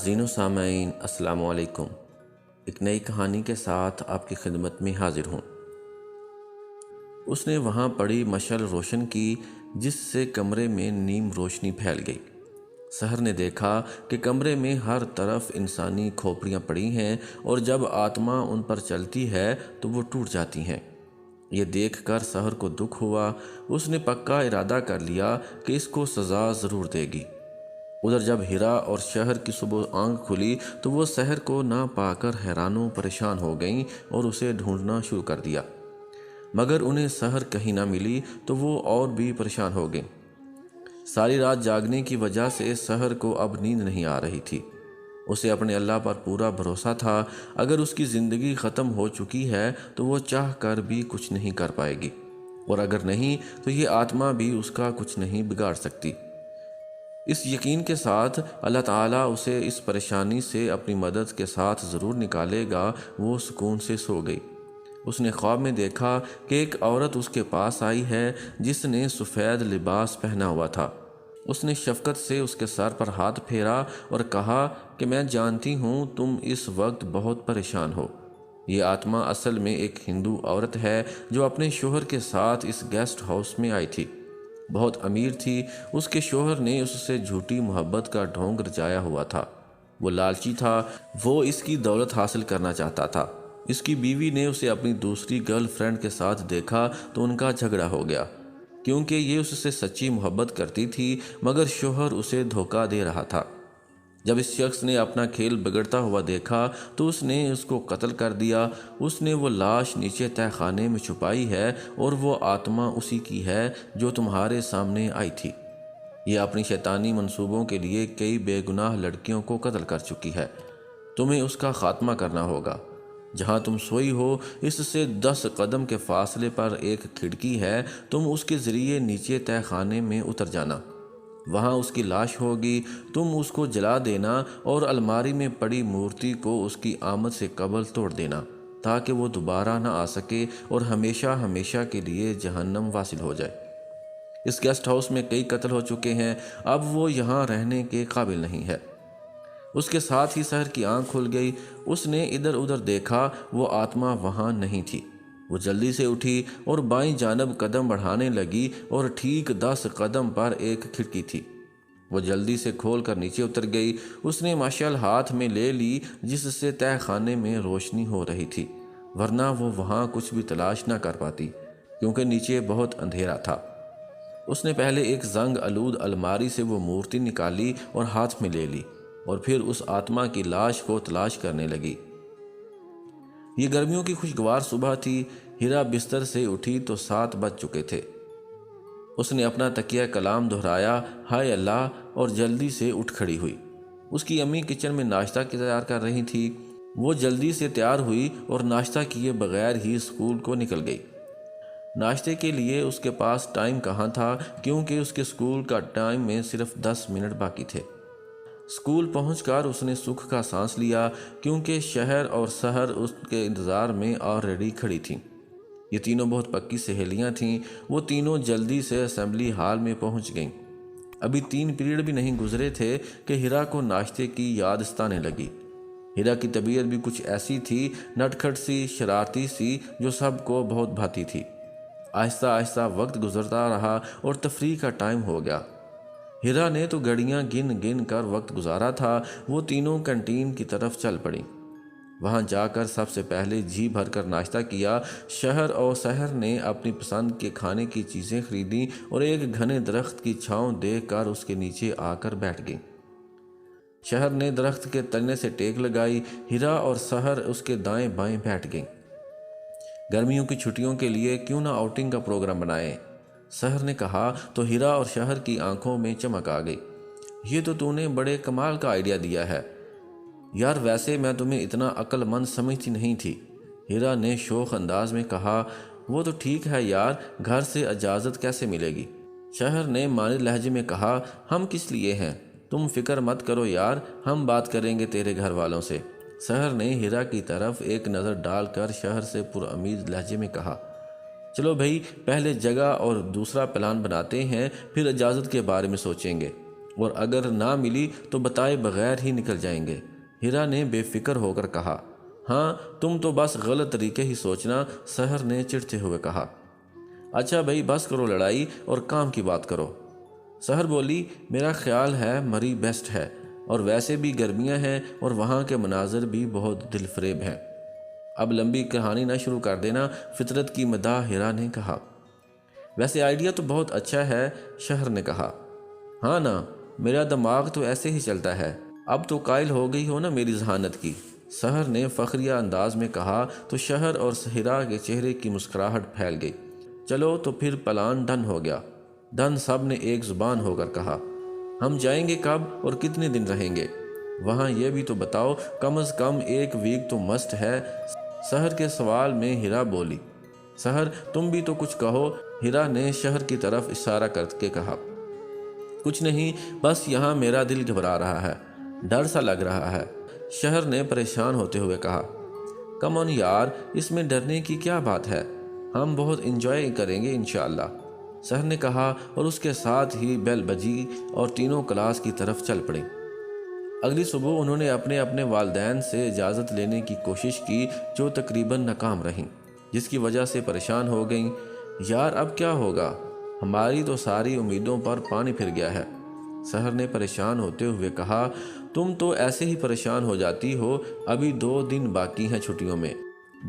ناظرین و سامعین السلام علیکم۔ ایک نئی کہانی کے ساتھ آپ کی خدمت میں حاضر ہوں۔ اس نے وہاں پڑی مشعل روشن کی جس سے کمرے میں نیم روشنی پھیل گئی۔ سحر نے دیکھا کہ کمرے میں ہر طرف انسانی کھوپڑیاں پڑی ہیں اور جب آتما ان پر چلتی ہے تو وہ ٹوٹ جاتی ہیں۔ یہ دیکھ کر سحر کو دکھ ہوا۔ اس نے پکا ارادہ کر لیا کہ اس کو سزا ضرور دے گی۔ ادھر جب ہیرا اور شہر کی صبح آنکھ کھلی تو وہ سحر کو نہ پا کر حیران و پریشان ہو گئیں اور اسے ڈھونڈنا شروع کر دیا، مگر انہیں سحر کہیں نہ ملی تو وہ اور بھی پریشان ہو گئیں۔ ساری رات جاگنے کی وجہ سے سحر کو اب نیند نہیں آ رہی تھی۔ اسے اپنے اللہ پر پورا بھروسہ تھا، اگر اس کی زندگی ختم ہو چکی ہے تو وہ چاہ کر بھی کچھ نہیں کر پائے گی، اور اگر نہیں تو یہ آتما بھی اس کا کچھ نہیں بگاڑ سکتی۔ اس یقین کے ساتھ اللہ تعالیٰ اسے اس پریشانی سے اپنی مدد کے ساتھ ضرور نکالے گا، وہ سکون سے سو گئی۔ اس نے خواب میں دیکھا کہ ایک عورت اس کے پاس آئی ہے جس نے سفید لباس پہنا ہوا تھا۔ اس نے شفقت سے اس کے سر پر ہاتھ پھیرا اور کہا کہ میں جانتی ہوں تم اس وقت بہت پریشان ہو۔ یہ آتما اصل میں ایک ہندو عورت ہے جو اپنے شوہر کے ساتھ اس گیسٹ ہاؤس میں آئی تھی۔ بہت امیر تھی۔ اس کے شوہر نے اس سے جھوٹی محبت کا ڈھونگ رچایا ہوا تھا۔ وہ لالچی تھا، وہ اس کی دولت حاصل کرنا چاہتا تھا۔ اس کی بیوی نے اسے اپنی دوسری گرل فرینڈ کے ساتھ دیکھا تو ان کا جھگڑا ہو گیا، کیونکہ یہ اس سے سچی محبت کرتی تھی مگر شوہر اسے دھوکہ دے رہا تھا۔ جب اس شخص نے اپنا کھیل بگڑتا ہوا دیکھا تو اس نے اس کو قتل کر دیا۔ اس نے وہ لاش نیچے تہہ خانے میں چھپائی ہے اور وہ آتما اسی کی ہے جو تمہارے سامنے آئی تھی۔ یہ اپنی شیطانی منصوبوں کے لیے کئی بے گناہ لڑکیوں کو قتل کر چکی ہے۔ تمہیں اس کا خاتمہ کرنا ہوگا۔ جہاں تم سوئی ہو اس سے 10 قدم کے فاصلے پر ایک کھڑکی ہے، تم اس کے ذریعے نیچے تہہ خانے میں اتر جانا۔ وہاں اس کی لاش ہوگی، تم اس کو جلا دینا اور الماری میں پڑی مورتی کو اس کی آمد سے قبل توڑ دینا تاکہ وہ دوبارہ نہ آ سکے اور ہمیشہ ہمیشہ کے لیے جہنم واصل ہو جائے۔ اس گیسٹ ہاؤس میں کئی قتل ہو چکے ہیں، اب وہ یہاں رہنے کے قابل نہیں ہے۔ اس کے ساتھ ہی سحر کی آنکھ کھل گئی۔ اس نے ادھر ادھر دیکھا، وہ آتما وہاں نہیں تھی۔ وہ جلدی سے اٹھی اور بائیں جانب قدم بڑھانے لگی اور ٹھیک 10 قدم پر ایک کھڑکی تھی۔ وہ جلدی سے کھول کر نیچے اتر گئی۔ اس نے مشعل ہاتھ میں لے لی جس سے تہہ خانے میں روشنی ہو رہی تھی، ورنہ وہ وہاں کچھ بھی تلاش نہ کر پاتی کیونکہ نیچے بہت اندھیرا تھا۔ اس نے پہلے ایک زنگ آلود الماری سے وہ مورتی نکالی اور ہاتھ میں لے لی اور پھر اس آتما کی لاش کو تلاش کرنے لگی۔ یہ گرمیوں کی خوشگوار صبح تھی۔ ہیرا بستر سے اٹھی تو 7 بج چکے تھے۔ اس نے اپنا تکیہ کلام دہرایا، ہائے اللہ، اور جلدی سے اٹھ کھڑی ہوئی۔ اس کی امی کچن میں ناشتہ تیار کر رہی تھی۔ وہ جلدی سے تیار ہوئی اور ناشتہ کیے بغیر ہی اسکول کو نکل گئی۔ ناشتے کے لیے اس کے پاس ٹائم کہاں تھا کیونکہ اس کے اسکول کا ٹائم میں صرف 10 منٹ باقی تھے۔ اسکول پہنچ کر اس نے سکھ کا سانس لیا کیونکہ شہر اور سحر اس کے انتظار میں آلریڈی کھڑی تھیں۔ یہ تینوں بہت پکی سہیلیاں تھیں۔ وہ تینوں جلدی سے اسمبلی ہال میں پہنچ گئیں۔ ابھی 3 پیریڈ بھی نہیں گزرے تھے کہ ہیرا کو ناشتے کی یاد ستانے لگی۔ ہیرا کی طبیعت بھی کچھ ایسی تھی، نٹ کھٹ سی، شرارتی سی، جو سب کو بہت بھاتی تھی۔ آہستہ آہستہ وقت گزرتا رہا اور تفریح کا ٹائم ہو گیا۔ ہیرا نے تو گھڑیاں گن گن کر وقت گزارا تھا۔ وہ تینوں کینٹین کی طرف چل پڑیں۔ وہاں جا کر سب سے پہلے جی بھر کر ناشتہ کیا۔ شہر اور سحر نے اپنی پسند کے کھانے کی چیزیں خریدیں اور ایک گھنے درخت کی چھاؤں دیکھ کر اس کے نیچے آ کر بیٹھ گئیں۔ شہر نے درخت کے تنے سے ٹیک لگائی، ہیرا اور سحر اس کے دائیں بائیں بیٹھ گئیں۔ گرمیوں کی چھٹیوں کے لیے کیوں نہ آؤٹنگ کا پروگرام بنائیں، سحر نے کہا تو ہیرا اور شہر کی آنکھوں میں چمک آ گئی۔ یہ تو نے بڑے کمال کا آئیڈیا دیا ہے یار، ویسے میں تمہیں اتنا عقل مند سمجھتی نہیں تھی، ہیرا نے شوخ انداز میں کہا۔ وہ تو ٹھیک ہے یار، گھر سے اجازت کیسے ملے گی؟ شہر نے مانے لہجے میں کہا، ہم کس لیے ہیں، تم فکر مت کرو یار، ہم بات کریں گے تیرے گھر والوں سے۔ سحر نے ہیرا کی طرف ایک نظر ڈال کر شہر سے پرامید لہجے میں کہا، چلو بھائی، پہلے جگہ اور دوسرا پلان بناتے ہیں، پھر اجازت کے بارے میں سوچیں گے۔ اور اگر نہ ملی تو بتائے بغیر ہی نکل جائیں گے۔ ہیرا نے بے فکر ہو کر کہا۔ ہاں تم تو بس غلط طریقے ہی سوچنا، سحر نے چڑھتے ہوئے کہا۔ اچھا بھائی بس کرو لڑائی اور کام کی بات کرو۔ سحر بولی، میرا خیال ہے مری بیسٹ ہے، اور ویسے بھی گرمیاں ہیں اور وہاں کے مناظر بھی بہت دل فریب ہیں۔ اب لمبی کہانی نہ شروع کر دینا، فطرت کی مداح ہیرا نے کہا۔ ویسے آئیڈیا تو بہت اچھا ہے، شہر نے کہا۔ ہاں نا، میرا دماغ تو ایسے ہی چلتا ہے، اب تو قائل ہو گئی ہو نا میری ذہانت کی، سحر نے فخریہ انداز میں کہا تو شہر اور ہیرا کے چہرے کی مسکراہٹ پھیل گئی۔ چلو تو پھر پلان ڈن ہو گیا۔ ڈن سب نے ایک زبان ہو کر کہا۔ ہم جائیں گے کب اور کتنے دن رہیں گے؟ وہاں یہ بھی تو بتاؤ، کم از کم ایک ویک تو مسٹ ہے۔ سحر کے سوال میں ہیرا بولی۔ سحر تم بھی تو کچھ کہو، ہیرا نے شہر کی طرف اشارہ کر کے کہا۔ کچھ نہیں، بس یہاں میرا دل گھبرا رہا ہے، ڈر سا لگ رہا ہے، شہر نے پریشان ہوتے ہوئے کہا۔ کم آن یار، اس میں ڈرنے کی کیا بات ہے، ہم بہت انجوائے کریں گے انشاءاللہ، سحر نے کہا، اور اس کے ساتھ ہی بیل بجی اور تینوں کلاس کی طرف چل پڑیں۔ اگلی صبح انہوں نے اپنے اپنے والدین سے اجازت لینے کی کوشش کی، جو تقریباً ناکام رہیں، جس کی وجہ سے پریشان ہو گئیں۔ یار اب کیا ہوگا، ہماری تو ساری امیدوں پر پانی پھر گیا ہے، سحر نے پریشان ہوتے ہوئے کہا۔ تم تو ایسے ہی پریشان ہو جاتی ہو، ابھی 2 دن باقی ہیں چھٹیوں میں،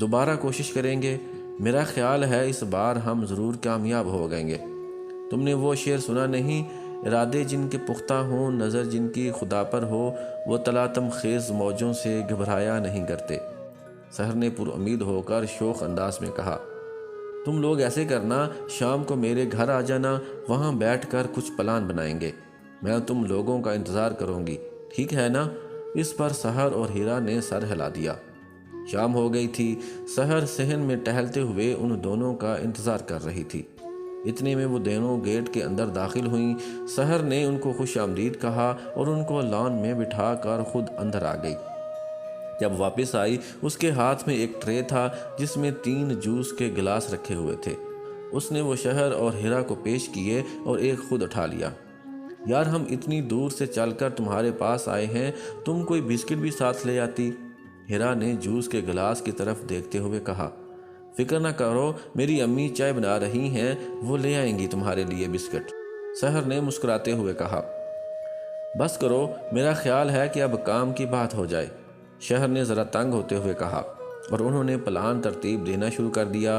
دوبارہ کوشش کریں گے، میرا خیال ہے اس بار ہم ضرور کامیاب ہو گئیں گے۔ تم نے وہ شعر سنا نہیں، ارادے جن کے پختہ ہوں، نظر جن کی خدا پر ہو، وہ تلاطم خیز موجوں سے گھبرایا نہیں کرتے، سحر نے پر امید ہو کر شوخ انداز میں کہا۔ تم لوگ ایسے کرنا، شام کو میرے گھر آ جانا، وہاں بیٹھ کر کچھ پلان بنائیں گے، میں تم لوگوں کا انتظار کروں گی، ٹھیک ہے نا؟ اس پر سحر اور ہیرا نے سر ہلا دیا۔ شام ہو گئی تھی، سحر صحن میں ٹہلتے ہوئے ان دونوں کا انتظار کر رہی تھی۔ اتنے میں وہ دونوں گیٹ کے اندر داخل ہوئیں۔ سحر نے ان کو خوش آمدید کہا اور ان کو لان میں بٹھا کر خود اندر آ گئی۔ جب واپس آئی، اس کے ہاتھ میں ایک ٹرے تھا جس میں 3 جوس کے گلاس رکھے ہوئے تھے۔ اس نے وہ شہر اور ہیرا کو پیش کیے اور ایک خود اٹھا لیا۔ یار ہم اتنی دور سے چل کر تمہارے پاس آئے ہیں، تم کوئی بسکٹ بھی ساتھ لے آتی، ہیرا نے جوس کے گلاس کی طرف دیکھتے ہوئے کہا۔ فکر نہ کرو، میری امی چائے بنا رہی ہیں، وہ لے آئیں گی تمہارے لیے بسکٹ، سحر نے مسکراتے ہوئے کہا۔ بس کرو، میرا خیال ہے کہ اب کام کی بات ہو جائے، شہر نے ذرا تنگ ہوتے ہوئے کہا، اور انہوں نے پلان ترتیب دینا شروع کر دیا۔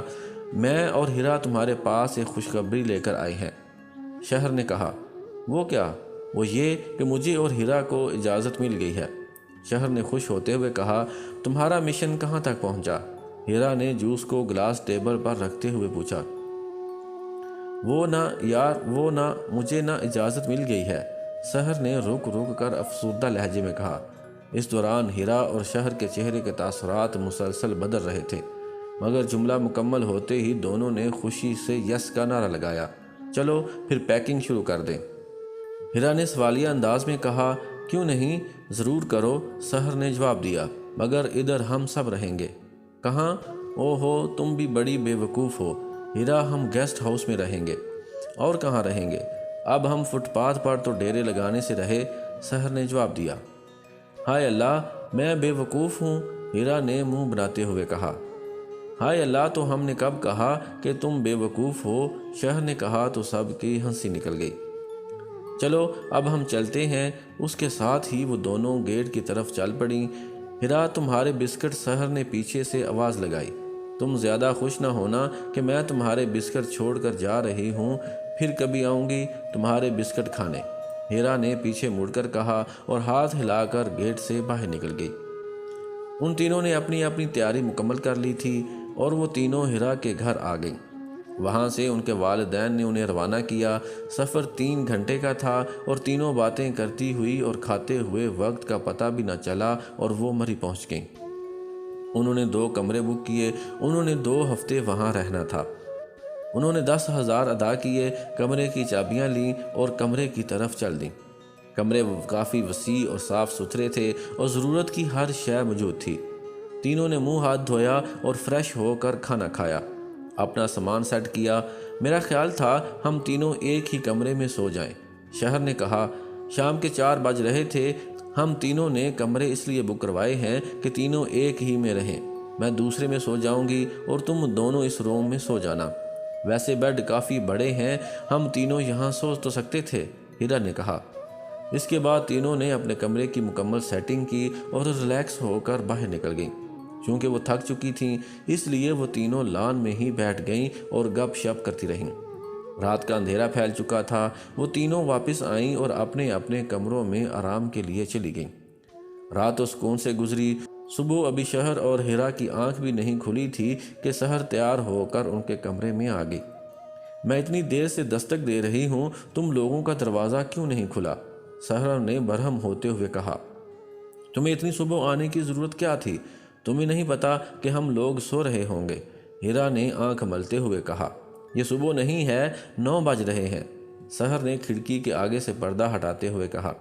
میں اور ہیرا تمہارے پاس ایک خوشخبری لے کر آئے ہیں، شہر نے کہا۔ وہ کیا؟ وہ یہ کہ مجھے اور ہیرا کو اجازت مل گئی ہے، شہر نے خوش ہوتے ہوئے کہا۔ تمہارا مشن کہاں تک پہنچا؟ ہیرا نے جوس کو گلاس ٹیبل پر رکھتے ہوئے پوچھا۔ وہ نہ یار، وہ نہ، مجھے نہ اجازت مل گئی ہے، سحر نے رک رک کر افسردہ لہجے میں کہا۔ اس دوران ہیرا اور شہر کے چہرے کے تاثرات مسلسل بدل رہے تھے، مگر جملہ مکمل ہوتے ہی دونوں نے خوشی سے یس کا نعرہ لگایا۔ چلو پھر پیکنگ شروع کر دیں، ہیرا نے سوالیہ انداز میں کہا۔ کیوں نہیں، ضرور کرو، سحر نے جواب دیا، مگر ادھر ہم سب رہیں گے۔ کہاں؟ او ہو، تم بھی بڑی بے وقوف ہو، ہیرا ہم گیسٹ ہاؤس میں رہیں گے، اور کہاں رہیں گے؟ اب ہم فٹ پاتھ پر تو ڈیرے لگانے سے رہے، سحر نے جواب دیا۔ ہائے اللہ، میں بے وقوف ہوں، ہیرا نے منہ بناتے ہوئے کہا۔ ہائے اللہ، تو ہم نے کب کہا کہ تم بے وقوف ہو، شہر نے کہا تو سب کی ہنسی نکل گئی۔ چلو اب ہم چلتے ہیں، اس کے ساتھ ہی وہ دونوں گیٹ کی طرف چل پڑیں۔ ہیرا تمہارے بسکٹ، سحر نے پیچھے سے آواز لگائی۔ تم زیادہ خوش نہ ہونا کہ میں تمہارے بسکٹ چھوڑ کر جا رہی ہوں، پھر کبھی آؤں گی تمہارے بسکٹ کھانے، ہیرا نے پیچھے مڑ کر کہا اور ہاتھ ہلا کر گیٹ سے باہر نکل گئی۔ ان تینوں نے اپنی اپنی تیاری مکمل کر لی تھی اور وہ تینوں ہیرا کے گھر آ گئیں۔ وہاں سے ان کے والدین نے انہیں روانہ کیا۔ سفر 3 گھنٹے کا تھا اور تینوں باتیں کرتی ہوئی اور کھاتے ہوئے وقت کا پتہ بھی نہ چلا اور وہ مری پہنچ گئیں۔ انہوں نے 2 کمرے بک کیے، انہوں نے 2 ہفتے وہاں رہنا تھا۔ انہوں نے 10,000 ادا کیے، کمرے کی چابیاں لیں اور کمرے کی طرف چل دیں۔ کمرے کافی وسیع اور صاف ستھرے تھے اور ضرورت کی ہر شے موجود تھی۔ تینوں نے منہ ہاتھ دھویا اور فریش ہو کر کھانا کھایا، اپنا سامان سیٹ کیا۔ میرا خیال تھا ہم تینوں ایک ہی کمرے میں سو جائیں، شہر نے کہا۔ شام کے 4 بج رہے تھے۔ ہم تینوں نے کمرے اس لیے بک کروائے ہیں کہ تینوں ایک ہی میں رہیں۔ میں دوسرے میں سو جاؤں گی اور تم دونوں اس روم میں سو جانا۔ ویسے بیڈ کافی بڑے ہیں، ہم تینوں یہاں سو تو سکتے تھے، ہیرا نے کہا۔ اس کے بعد تینوں نے اپنے کمرے کی مکمل سیٹنگ کی اور ریلیکس ہو کر باہر نکل گئیں۔ چونکہ وہ تھک چکی تھیں اس لیے وہ تینوں لان میں ہی بیٹھ گئیں اور گپ شپ کرتی رہیں۔ رات کا اندھیرا پھیل چکا تھا۔ وہ تینوں واپس آئیں اور اپنے اپنے کمروں میں آرام کے لیے چلی گئیں۔ رات اس سکون سے گزری۔ صبح ابھی شہر اور ہیرا کی آنکھ بھی نہیں کھلی تھی کہ سحر تیار ہو کر ان کے کمرے میں آ گئی۔ میں اتنی دیر سے دستک دے رہی ہوں، تم لوگوں کا دروازہ کیوں نہیں کھلا؟ سحر نے برہم ہوتے ہوئے کہا۔ تمہیں اتنی صبح آنے کی ضرورت کیا تھی؟ تمہیں نہیں پتا کہ ہم لوگ سو رہے ہوں گے؟ ہیرا نے آنکھ ملتے ہوئے کہا۔ یہ صبح نہیں ہے، 9 بج رہے ہیں، سحر نے کھڑکی کے آگے سے پردہ ہٹاتے ہوئے کہا۔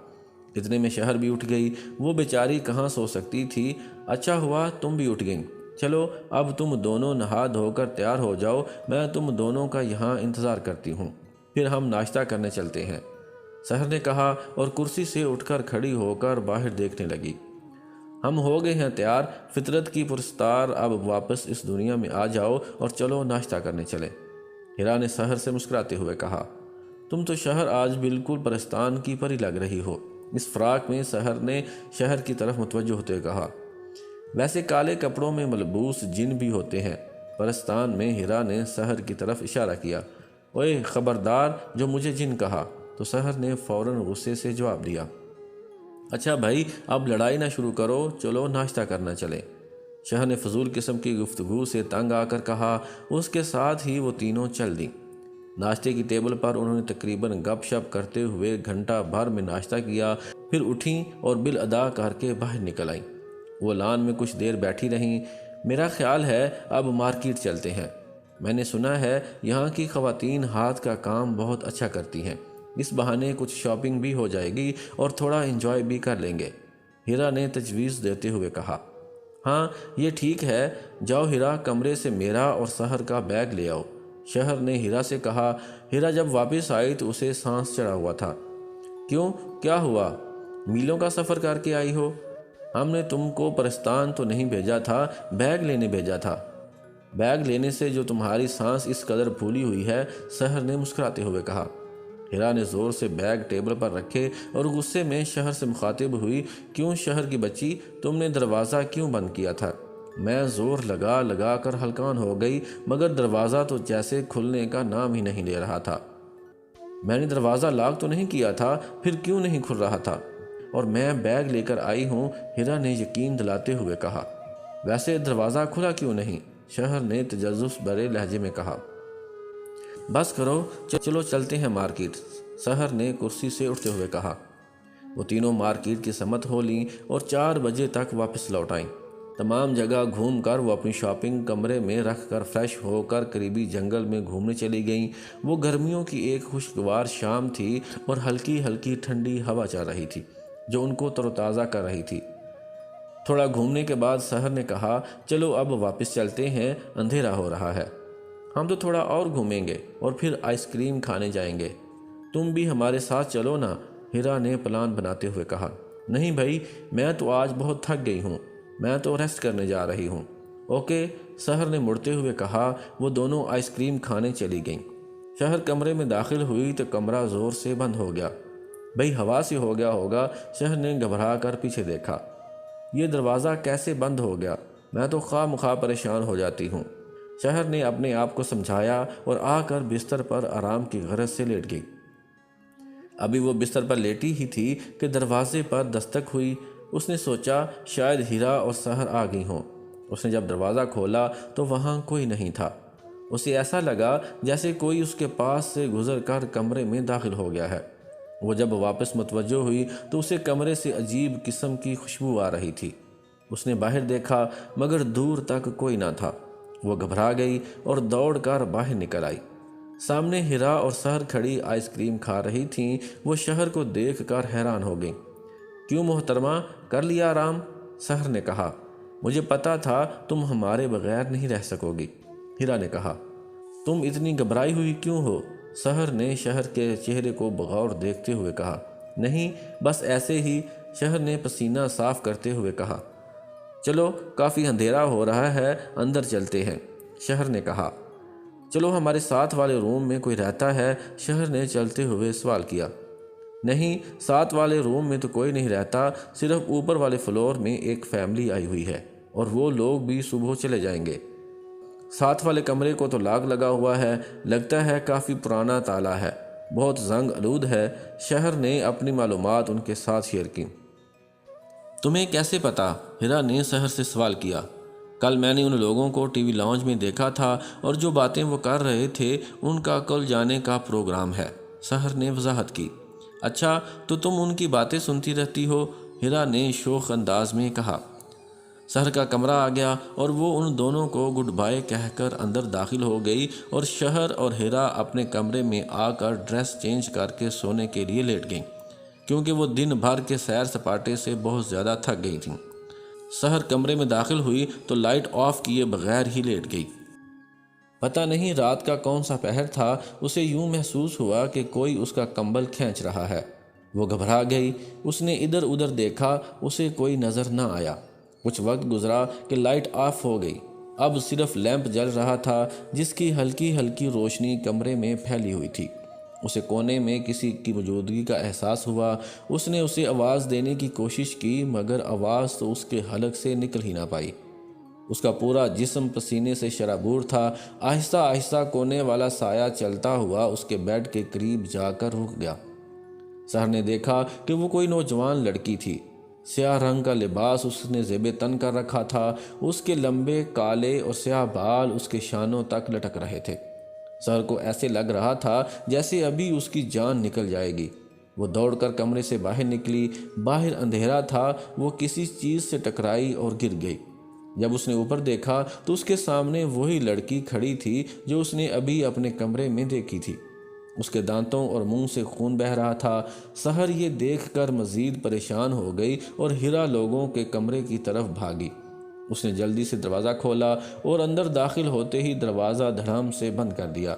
اتنے میں شہر بھی اٹھ گئی۔ وہ بیچاری کہاں سو سکتی تھی۔ اچھا ہوا تم بھی اٹھ گئیں۔ چلو اب تم دونوں نہا دھو کر تیار ہو جاؤ، میں تم دونوں کا یہاں انتظار کرتی ہوں، پھر ہم ناشتہ کرنے چلتے ہیں، سحر نے کہا اور کرسی سے اٹھ کر کھڑی ہو کر باہر دیکھنے لگی۔ ہم ہو گئے ہیں تیار، فطرت کی پرستار، اب واپس اس دنیا میں آ جاؤ اور چلو ناشتہ کرنے چلیں، ہیرا نے سحر سے مسکراتے ہوئے کہا۔ تم تو شہر آج بالکل پرستان کی پری لگ رہی ہو، اس فراق میں سحر نے شہر کی طرف متوجہ ہوتے کہا۔ ویسے کالے کپڑوں میں ملبوس جن بھی ہوتے ہیں، پرستان میں، ہیرا نے سحر کی طرف اشارہ کیا۔ اوئے خبردار جو مجھے جن کہا، تو سحر نے فوراً غصے سے جواب دیا۔ اچھا بھائی اب لڑائی نہ شروع کرو، چلو ناشتہ کرنا چلیں، شہر نے فضول قسم کی گفتگو سے تنگ آ کر کہا۔ اس کے ساتھ ہی وہ تینوں چل دیں۔ ناشتے کی ٹیبل پر انہوں نے تقریباً گپ شپ کرتے ہوئے گھنٹہ بھر میں ناشتہ کیا، پھر اٹھیں اور بل ادا کر کے باہر نکل آئیں۔ وہ لان میں کچھ دیر بیٹھی رہیں۔ میرا خیال ہے اب مارکیٹ چلتے ہیں، میں نے سنا ہے یہاں کی خواتین ہاتھ کا کام بہت اچھا کرتی ہیں، اس بہانے کچھ شاپنگ بھی ہو جائے گی اور تھوڑا انجوائے بھی کر لیں گے، ہیرا نے تجویز دیتے ہوئے کہا۔ ہاں یہ ٹھیک ہے، جاؤ ہیرا کمرے سے میرا اور سحر کا بیگ لے آؤ، شہر نے ہیرا سے کہا۔ ہیرا جب واپس آئی تو اسے سانس چڑھا ہوا تھا۔ کیوں، کیا ہوا؟ میلوں کا سفر کر کے آئی ہو؟ ہم نے تم کو پرستان تو نہیں بھیجا تھا، بیگ لینے بھیجا تھا۔ بیگ لینے سے جو تمہاری سانس اس قدر پھولی ہوئی ہے، سحر نے مسکراتے ہوئے کہا۔ ہیرا نے زور سے بیگ ٹیبل پر رکھے اور غصے میں شہر سے مخاطب ہوئی۔ کیوں شہر کی بچی، تم نے دروازہ کیوں بند کیا تھا؟ میں زور لگا لگا کر ہلکان ہو گئی، مگر دروازہ تو جیسے کھلنے کا نام ہی نہیں لے رہا تھا۔ میں نے دروازہ لاک تو نہیں کیا تھا، پھر کیوں نہیں کھل رہا تھا؟ اور میں بیگ لے کر آئی ہوں، ہیرا نے یقین دلاتے ہوئے کہا۔ ویسے دروازہ کھلا کیوں نہیں؟ شہر نے تجسس بھرے لہجے میں کہا۔ بس کرو، چلو چلتے ہیں مارکیٹ، سحر نے کرسی سے اٹھتے ہوئے کہا۔ وہ تینوں مارکیٹ کی سمت ہو لیں اور 4 بجے تک واپس لوٹ آئیں۔ تمام جگہ گھوم کر وہ اپنی شاپنگ کمرے میں رکھ کر فریش ہو کر قریبی جنگل میں گھومنے چلی گئیں۔ وہ گرمیوں کی ایک خوشگوار شام تھی اور ہلکی ہلکی ٹھنڈی ہوا چل رہی تھی جو ان کو تر و تازہ کر رہی تھی۔ تھوڑا گھومنے کے بعد سحر نے کہا، چلو اب واپس چلتے ہیں، اندھیرا ہو رہا ہے۔ ہم تو تھوڑا اور گھومیں گے اور پھر آئس کریم کھانے جائیں گے، تم بھی ہمارے ساتھ چلو نا، ہیرا نے پلان بناتے ہوئے کہا۔ نہیں بھائی، میں تو آج بہت تھک گئی ہوں، میں تو ریسٹ کرنے جا رہی ہوں۔ اوکے، سحر نے مڑتے ہوئے کہا۔ وہ دونوں آئس کریم کھانے چلی گئیں۔ شہر کمرے میں داخل ہوئی تو کمرہ زور سے بند ہو گیا۔ بھئی ہوا سے ہو گیا ہوگا، شہر نے گھبرا کر پیچھے دیکھا۔ یہ دروازہ کیسے بند ہو گیا؟ میں تو خواہ مخواہ پریشان ہو جاتی ہوں، شہر نے اپنے آپ کو سمجھایا اور آ کر بستر پر آرام کی غرض سے لیٹ گئی۔ ابھی وہ بستر پر لیٹی ہی تھی کہ دروازے پر دستک ہوئی۔ اس نے سوچا شاید ہیرا اور سحر آ گئی ہوں۔ اس نے جب دروازہ کھولا تو وہاں کوئی نہیں تھا۔ اسے ایسا لگا جیسے کوئی اس کے پاس سے گزر کر کمرے میں داخل ہو گیا ہے۔ وہ جب واپس متوجہ ہوئی تو اسے کمرے سے عجیب قسم کی خوشبو آ رہی تھی۔ اس نے باہر دیکھا مگر دور تک کوئی نہ تھا۔ وہ گھبرا گئی اور دوڑ کر باہر نکل آئی۔ سامنے ہیرا اور سحر کھڑی آئس کریم کھا رہی تھیں۔ وہ شہر کو دیکھ کر حیران ہو گئی۔ کیوں محترمہ، کر لیا آرام؟ سحر نے کہا۔ مجھے پتا تھا تم ہمارے بغیر نہیں رہ سکو گی، ہیرا نے کہا۔ تم اتنی گھبرائی ہوئی کیوں ہو؟ سحر نے شہر کے چہرے کو بغور دیکھتے ہوئے کہا۔ نہیں، بس ایسے ہی، شہر نے پسینہ صاف کرتے ہوئے کہا۔ چلو کافی اندھیرا ہو رہا ہے، اندر چلتے ہیں، شہر نے کہا۔ چلو ہمارے ساتھ والے روم میں کوئی رہتا ہے، شہر نے چلتے ہوئے سوال کیا۔ نہیں، ساتھ والے روم میں تو کوئی نہیں رہتا، صرف اوپر والے فلور میں ایک فیملی آئی ہوئی ہے اور وہ لوگ بھی صبح چلے جائیں گے۔ ساتھ والے کمرے کو تو لاک لگا ہوا ہے، لگتا ہے کافی پرانا تالا ہے، بہت زنگ آلود ہے، شہر نے اپنی معلومات ان کے ساتھ شیئر کی۔ تمہیں کیسے پتا؟ ہیرا نے شہر سے سوال کیا۔ کل میں نے ان لوگوں کو ٹی وی لاؤنج میں دیکھا تھا اور جو باتیں وہ کر رہے تھے ان کا کل جانے کا پروگرام ہے، شہر نے وضاحت کی۔ اچھا، تو تم ان کی باتیں سنتی رہتی ہو؟ ہیرا نے شوخ انداز میں کہا۔ شہر کا کمرہ آ گیا اور وہ ان دونوں کو گڈ بائے کہہ کر اندر داخل ہو گئی اور شہر اور ہیرا اپنے کمرے میں آ کر ڈریس چینج کر کے سونے کے لیے لیٹ گئیں، کیونکہ وہ دن بھر کے سیر سپاٹے سے بہت زیادہ تھک گئی تھیں۔ شہر کمرے میں داخل ہوئی تو لائٹ آف کیے بغیر ہی لیٹ گئی۔ پتہ نہیں رات کا کون سا پہر تھا، اسے یوں محسوس ہوا کہ کوئی اس کا کمبل کھینچ رہا ہے۔ وہ گھبرا گئی، اس نے ادھر ادھر دیکھا، اسے کوئی نظر نہ آیا۔ کچھ وقت گزرا کہ لائٹ آف ہو گئی، اب صرف لیمپ جل رہا تھا جس کی ہلکی ہلکی روشنی کمرے میں پھیلی ہوئی تھی۔ اسے کونے میں کسی کی موجودگی کا احساس ہوا، اس نے اسے آواز دینے کی کوشش کی مگر آواز تو اس کے حلق سے نکل ہی نہ پائی۔ اس کا پورا جسم پسینے سے شرابور تھا۔ آہستہ آہستہ کونے والا سایہ چلتا ہوا اس کے بیڈ کے قریب جا کر رک گیا۔ شہر نے دیکھا کہ وہ کوئی نوجوان لڑکی تھی۔ سیاہ رنگ کا لباس اس نے زیب تن کر رکھا تھا، اس کے لمبے کالے اور سیاہ بال اس کے شانوں تک لٹک رہے تھے۔ شہر کو ایسے لگ رہا تھا جیسے ابھی اس کی جان نکل جائے گی۔ وہ دوڑ کر کمرے سے باہر نکلی، باہر اندھیرا تھا، وہ کسی چیز سے ٹکرائی اور گر گئی۔ جب اس نے اوپر دیکھا تو اس کے سامنے وہی لڑکی کھڑی تھی جو اس نے ابھی اپنے کمرے میں دیکھی تھی۔ اس کے دانتوں اور منہ سے خون بہہ رہا تھا۔ شہر یہ دیکھ کر مزید پریشان ہو گئی اور ہیرا لوگوں کے کمرے کی طرف بھاگی۔ اس نے جلدی سے دروازہ کھولا اور اندر داخل ہوتے ہی دروازہ دھڑام سے بند کر دیا،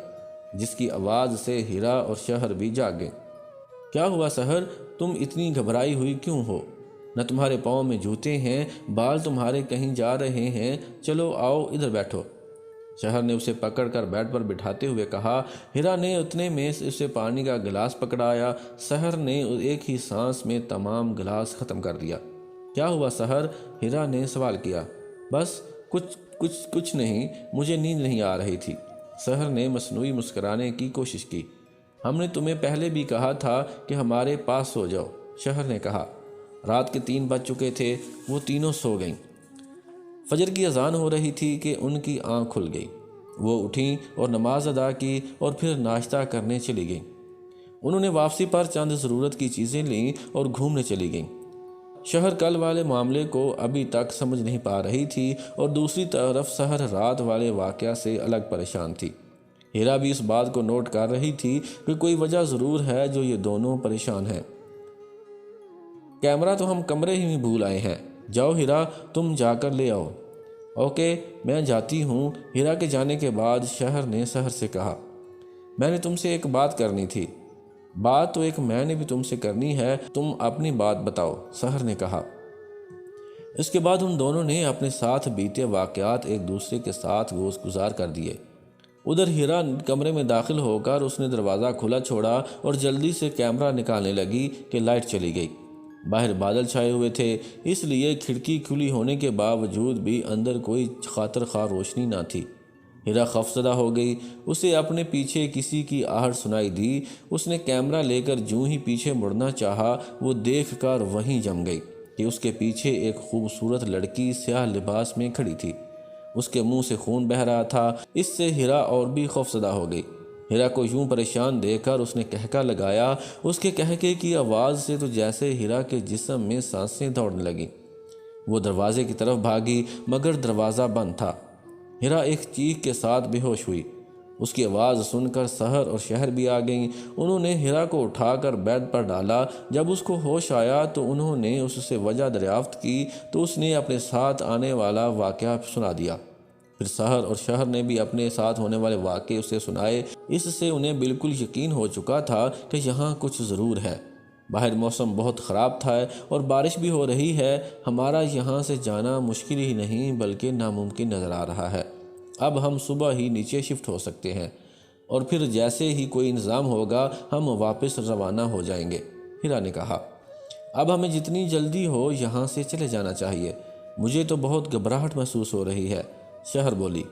جس کی آواز سے ہیرا اور شہر بھی جاگ گئے۔ کیا ہوا شہر؟ تم اتنی گھبرائی ہوئی کیوں ہو؟ نہ تمہارے پاؤں میں جوتے ہیں، بال تمہارے کہیں جا رہے ہیں، چلو آؤ ادھر بیٹھو، شہر نے اسے پکڑ کر بیڈ پر بٹھاتے ہوئے کہا۔ ہیرا نے اتنے میں اسے پانی کا گلاس پکڑایا۔ شہر نے ایک ہی سانس میں تمام گلاس ختم کر دیا۔ کیا ہوا شہر؟ ہیرا نے سوال کیا۔ بس کچھ نہیں، مجھے نیند نہیں آ رہی تھی، شہر نے مصنوعی مسکرانے کی کوشش کی۔ ہم نے تمہیں پہلے بھی کہا تھا کہ ہمارے پاس سو جاؤ، شہر نے کہا۔ رات کے 3 بج چکے تھے، وہ تینوں سو گئیں۔ فجر کی اذان ہو رہی تھی کہ ان کی آنکھ کھل گئی۔ وہ اٹھیں اور نماز ادا کی اور پھر ناشتہ کرنے چلی گئیں۔ انہوں نے واپسی پر چند ضرورت کی چیزیں لیں اور گھومنے چلی گئیں۔ شہر کل والے معاملے کو ابھی تک سمجھ نہیں پا رہی تھی اور دوسری طرف شہر رات والے واقعہ سے الگ پریشان تھی۔ ہیرا بھی اس بات کو نوٹ کر رہی تھی کہ کوئی وجہ ضرور ہے جو یہ دونوں پریشان ہیں۔ کیمرہ تو ہم کمرے ہی میں بھول آئے ہیں، جاؤ ہیرا تم جا کر لے آؤ۔ اوکے میں جاتی ہوں، ہیرا کے جانے کے بعد شہر نے شہر سے کہا۔ میں نے تم سے ایک بات کرنی تھی۔ بات تو ایک میں نے بھی تم سے کرنی ہے، تم اپنی بات بتاؤ، شہر نے کہا۔ اس کے بعد ان دونوں نے اپنے ساتھ بیتے واقعات ایک دوسرے کے ساتھ گزار کر دیے۔ ادھر ہیرا کمرے میں داخل ہو کر اس نے دروازہ کھلا چھوڑا اور جلدی سے کیمرہ نکالنے لگی کہ لائٹ چلی گئی۔ باہر بادل چھائے ہوئے تھے، اس لیے کھڑکی کھلی ہونے کے باوجود بھی اندر کوئی خاطر خواہ روشنی نہ تھی۔ ہیرا خوفزدہ ہو گئی، اسے اپنے پیچھے کسی کی آہٹ سنائی دی۔ اس نے کیمرہ لے کر جوں ہی پیچھے مڑنا چاہا، وہ دیکھ کر وہیں جم گئی کہ اس کے پیچھے ایک خوبصورت لڑکی سیاہ لباس میں کھڑی تھی۔ اس کے منہ سے خون بہہ رہا تھا، اس سے ہیرا اور بھی خوفزدہ ہو گئی۔ ہیرا کو یوں پریشان دیکھ کر اس نے کہکا لگایا، اس کے کہکے کی آواز سے تو جیسے ہیرا کے جسم میں سانسیں دوڑنے لگیں۔ وہ دروازے کی طرف بھاگی مگر دروازہ بند تھا۔ ہیرا ایک چیخ کے ساتھ بے ہوش ہوئی۔ اس کی آواز سن کر شہر اور شہر بھی آ گئیں۔ انہوں نے ہیرا کو اٹھا کر بیڈ پر ڈالا۔ جب اس کو ہوش آیا تو انہوں نے اس سے وجہ دریافت کی تو اس نے اپنے ساتھ آنے والا واقعہ سنا دیا۔ پھر شہر اور شہر نے بھی اپنے ساتھ ہونے والے واقعے اسے سنائے۔ اس سے انہیں بالکل یقین ہو چکا تھا کہ یہاں کچھ ضرور ہے۔ باہر موسم بہت خراب تھا اور بارش بھی ہو رہی ہے۔ ہمارا یہاں سے جانا مشکل ہی نہیں بلکہ ناممکن نظر آ رہا ہے۔ اب ہم صبح ہی نیچے شفٹ ہو سکتے ہیں اور پھر جیسے ہی کوئی انتظام ہوگا ہم واپس روانہ ہو جائیں گے۔ ہیرا نے کہا، اب ہمیں جتنی جلدی ہو یہاں سے چلے جانا چاہیے، مجھے تو بہت گھبراہٹ محسوس ہو رہی ہے، شہر بولی۔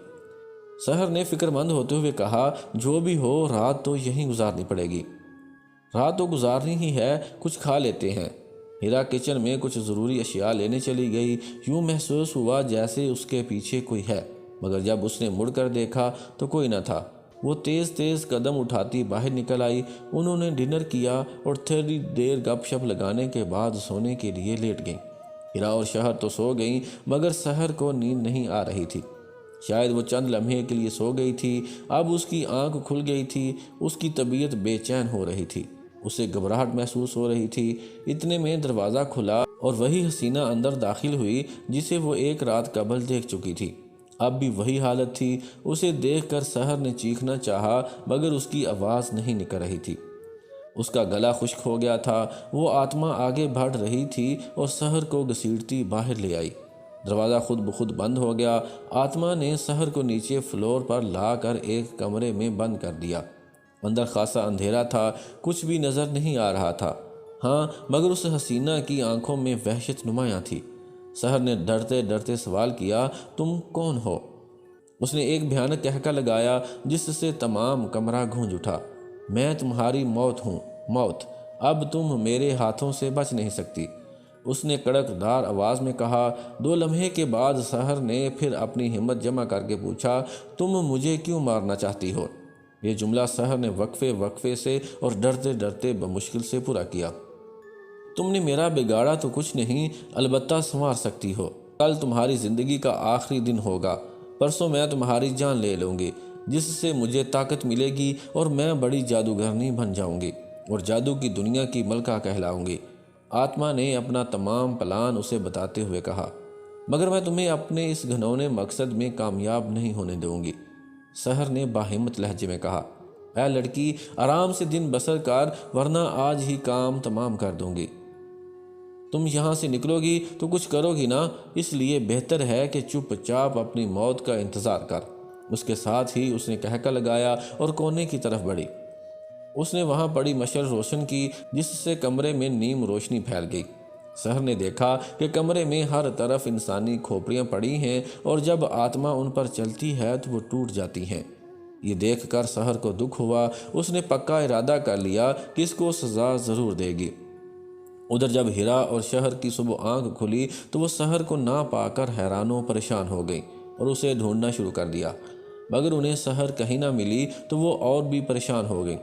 سحر نے فکر مند ہوتے ہوئے کہا، جو بھی ہو رات تو یہیں گزارنی پڑے گی۔ رات تو گزارنی ہی ہے، کچھ کھا لیتے ہیں۔ ہیرا کچن میں کچھ ضروری اشیاء لینے چلی گئی۔ یوں محسوس ہوا جیسے اس کے پیچھے کوئی ہے، مگر جب اس نے مڑ کر دیکھا تو کوئی نہ تھا۔ وہ تیز تیز قدم اٹھاتی باہر نکل آئی۔ انہوں نے ڈنر کیا اور تھوڑی دیر گپ شپ لگانے کے بعد سونے کے لیے لیٹ گئیں۔ ہیرا اور شہر تو سو گئیں مگر سحر کو نیند نہیں آ رہی تھی۔ شاید وہ چند لمحے کے لیے سو گئی تھی، اب اس کی آنکھ کھل گئی تھی۔ اس کی طبیعت بے چین ہو رہی تھی، اسے گھبراہٹ محسوس ہو رہی تھی۔ اتنے میں دروازہ کھلا اور وہی حسینہ اندر داخل ہوئی جسے وہ ایک رات قبل دیکھ چکی تھی۔ اب بھی وہی حالت تھی۔ اسے دیکھ کر سحر نے چیخنا چاہا مگر اس کی آواز نہیں نکل رہی تھی، اس کا گلا خشک ہو گیا تھا۔ وہ آتما آگے بڑھ رہی تھی اور سحر کو گھسیٹتی باہر لے آئی۔ دروازہ خود بخود بند ہو گیا۔ آتما نے سحر کو نیچے فلور پر لا کر ایک کمرے میں بند کر دیا۔ اندر خاصا اندھیرا تھا، کچھ بھی نظر نہیں آ رہا تھا، ہاں مگر اس حسینہ کی آنکھوں میں وحشت نمایاں تھی۔ سحر نے ڈرتے ڈرتے سوال کیا، تم کون ہو؟ اس نے ایک بھیانک کہکا لگایا جس سے تمام کمرہ گونج اٹھا، میں تمہاری موت ہوں، موت، اب تم میرے ہاتھوں سے بچ نہیں سکتی، اس نے کڑک دار آواز میں کہا۔ 2 لمحے کے بعد سحر نے پھر اپنی ہمت جمع کر کے پوچھا، تم مجھے کیوں مارنا چاہتی ہو؟ یہ جملہ سحر نے وقفے وقفے سے اور ڈرتے ڈرتے بمشکل سے پورا کیا۔ تم نے میرا بگاڑا تو کچھ نہیں، البتہ سنوار سکتی ہو۔ کل تمہاری زندگی کا آخری دن ہوگا، پرسوں میں تمہاری جان لے لوں گی جس سے مجھے طاقت ملے گی اور میں بڑی جادوگرنی بن جاؤں گی اور جادو کی دنیا کی ملکہ کہلاؤں گی۔ آتما نے اپنا تمام پلان اسے بتاتے ہوئے کہا، مگر میں تمہیں اپنے اس گھنونے مقصد میں کامیاب نہیں ہونے دوں گی، سحر نے باہمت لہجے میں کہا۔ اے لڑکی، آرام سے دن بسر کر ورنہ آج ہی کام تمام کر دوں گی۔ تم یہاں سے نکلو گی تو کچھ کرو گی نا، اس لیے بہتر ہے کہ چپ چاپ اپنی موت کا انتظار کر۔ اس کے ساتھ ہی اس نے کہکا لگایا اور کونے کی طرف بڑھی۔ اس نے وہاں پڑی مشعل روشن کی جس سے کمرے میں نیم روشنی پھیل گئی۔ سحر نے دیکھا کہ کمرے میں ہر طرف انسانی کھوپڑیاں پڑی ہیں اور جب آتما ان پر چلتی ہے تو وہ ٹوٹ جاتی ہیں۔ یہ دیکھ کر سحر کو دکھ ہوا۔ اس نے پکا ارادہ کر لیا کہ اس کو سزا ضرور دے گی۔ ادھر جب ہیرا اور شہر کی صبح آنکھ کھلی تو وہ سحر کو نہ پا کر حیران و پریشان ہو گئی اور اسے ڈھونڈنا شروع کر دیا، مگر انہیں سحر کہیں نہ ملی تو وہ اور بھی پریشان ہو گئی۔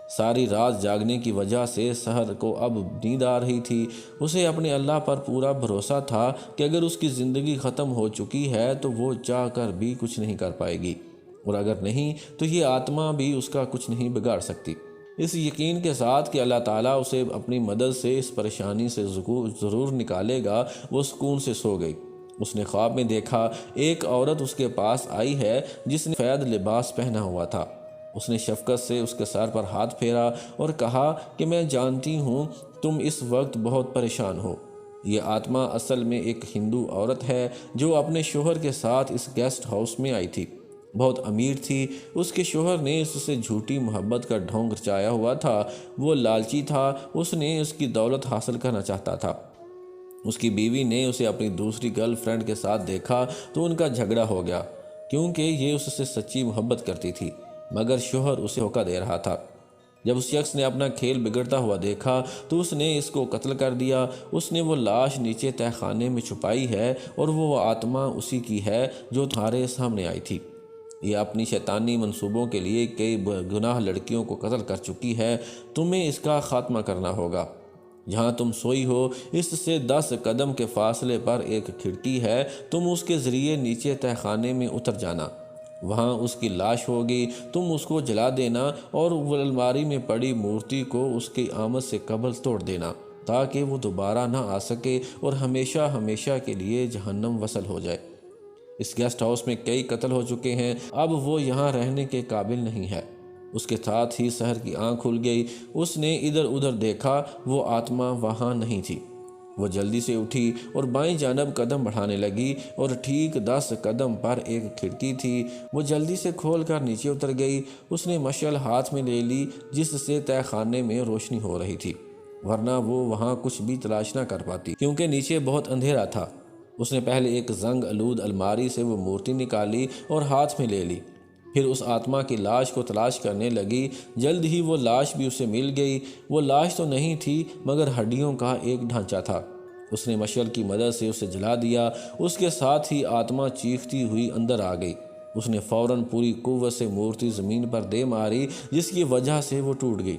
ساری رات جاگنے کی وجہ سے سحر کو اب نیند آ رہی تھی۔ اسے اپنے اللہ پر پورا بھروسہ تھا کہ اگر اس کی زندگی ختم ہو چکی ہے تو وہ چاہ کر بھی کچھ نہیں کر پائے گی، اور اگر نہیں تو یہ آتما بھی اس کا کچھ نہیں بگاڑ سکتی۔ اس یقین کے ساتھ کہ اللہ تعالیٰ اسے اپنی مدد سے اس پریشانی سے ضرور نکالے گا، وہ سکون سے سو گئی۔ اس نے خواب میں دیکھا ایک عورت اس کے پاس آئی ہے جس نے سفید لباس پہنا ہوا تھا۔ اس نے شفقت سے اس کے سر پر ہاتھ پھیرا اور کہا کہ میں جانتی ہوں تم اس وقت بہت پریشان ہو۔ یہ آتما اصل میں ایک ہندو عورت ہے جو اپنے شوہر کے ساتھ اس گیسٹ ہاؤس میں آئی تھی۔ بہت امیر تھی۔ اس کے شوہر نے اس سے جھوٹی محبت کا ڈھونگ رچایا ہوا تھا۔ وہ لالچی تھا، اس نے اس کی دولت حاصل کرنا چاہتا تھا۔ اس کی بیوی نے اسے اپنی دوسری گرل فرینڈ کے ساتھ دیکھا تو ان کا جھگڑا ہو گیا کیونکہ یہ اس سے سچی محبت کرتی تھی، مگر شوہر اسے دھوکہ دے رہا تھا۔ جب اس شخص نے اپنا کھیل بگڑتا ہوا دیکھا تو اس نے اس کو قتل کر دیا۔ اس نے وہ لاش نیچے تہہ خانے میں چھپائی ہے اور وہ آتما اسی کی ہے جو تمہارے سامنے آئی تھی۔ یہ اپنی شیطانی منصوبوں کے لیے کئی گناہ لڑکیوں کو قتل کر چکی ہے۔ تمہیں اس کا خاتمہ کرنا ہوگا۔ جہاں تم سوئی ہو اس سے 10 قدم کے فاصلے پر ایک کھڑکی ہے، تم اس کے ذریعے نیچے تہہ خانے میں اتر جانا۔ وہاں اس کی لاش ہوگی، تم اس کو جلا دینا اور وہ الماری میں پڑی مورتی کو اس کی آمد سے قبل توڑ دینا تاکہ وہ دوبارہ نہ آ سکے اور ہمیشہ ہمیشہ کے لیے جہنم وصل ہو جائے۔ اس گیسٹ ہاؤس میں کئی قتل ہو چکے ہیں، اب وہ یہاں رہنے کے قابل نہیں ہے۔ اس کے ساتھ ہی سحر کی آنکھ کھل گئی۔ اس نے ادھر ادھر دیکھا، وہ آتما وہاں نہیں تھی۔ وہ جلدی سے اٹھی اور بائیں جانب قدم بڑھانے لگی اور ٹھیک 10 قدم پر ایک کھڑکی تھی، وہ جلدی سے کھول کر نیچے اتر گئی۔ اس نے مشعل ہاتھ میں لے لی جس سے تہہ خانے میں روشنی ہو رہی تھی، ورنہ وہ وہاں کچھ بھی تلاش نہ کر پاتی کیونکہ نیچے بہت اندھیرا تھا۔ اس نے پہلے ایک زنگ آلود الماری سے وہ مورتی نکالی اور ہاتھ میں لے لی، پھر اس آتما کی لاش کو تلاش کرنے لگی۔ جلد ہی وہ لاش بھی اسے مل گئی۔ وہ لاش تو نہیں تھی مگر ہڈیوں کا ایک ڈھانچہ تھا۔ اس نے مشعل کی مدد سے اسے جلا دیا۔ اس کے ساتھ ہی آتما چیختی ہوئی اندر آ گئی۔ اس نے فوراً پوری قوت سے مورتی زمین پر دے ماری جس کی وجہ سے وہ ٹوٹ گئی۔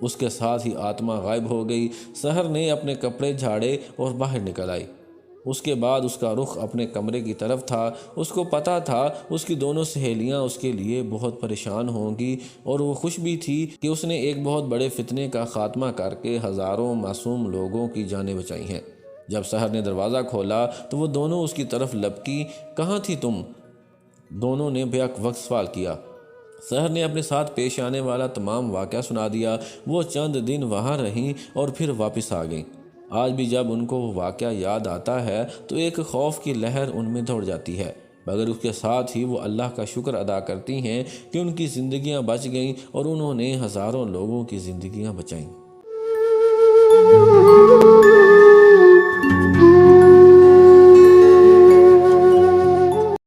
اس کے ساتھ ہی آتما غائب ہو گئی۔ سحر نے اپنے کپڑے جھاڑے اور باہر نکل آئی۔ اس کے بعد اس کا رخ اپنے کمرے کی طرف تھا۔ اس کو پتہ تھا اس کی دونوں سہیلیاں اس کے لیے بہت پریشان ہوں گی اور وہ خوش بھی تھی کہ اس نے ایک بہت بڑے فتنے کا خاتمہ کر کے ہزاروں معصوم لوگوں کی جانیں بچائی ہیں۔ جب سحر نے دروازہ کھولا تو وہ دونوں اس کی طرف لپکی۔ کہاں تھی تم؟ دونوں نے بیک وقت سوال کیا۔ سحر نے اپنے ساتھ پیش آنے والا تمام واقعہ سنا دیا۔ وہ چند دن وہاں رہیں اور پھر واپس آ گئیں۔ آج بھی جب ان کو وہ واقعہ یاد آتا ہے تو ایک خوف کی لہر ان میں دوڑ جاتی ہے، مگر اس کے ساتھ ہی وہ اللہ کا شکر ادا کرتی ہیں کہ ان کی زندگیاں بچ گئیں اور انہوں نے ہزاروں لوگوں کی زندگیاں بچائیں۔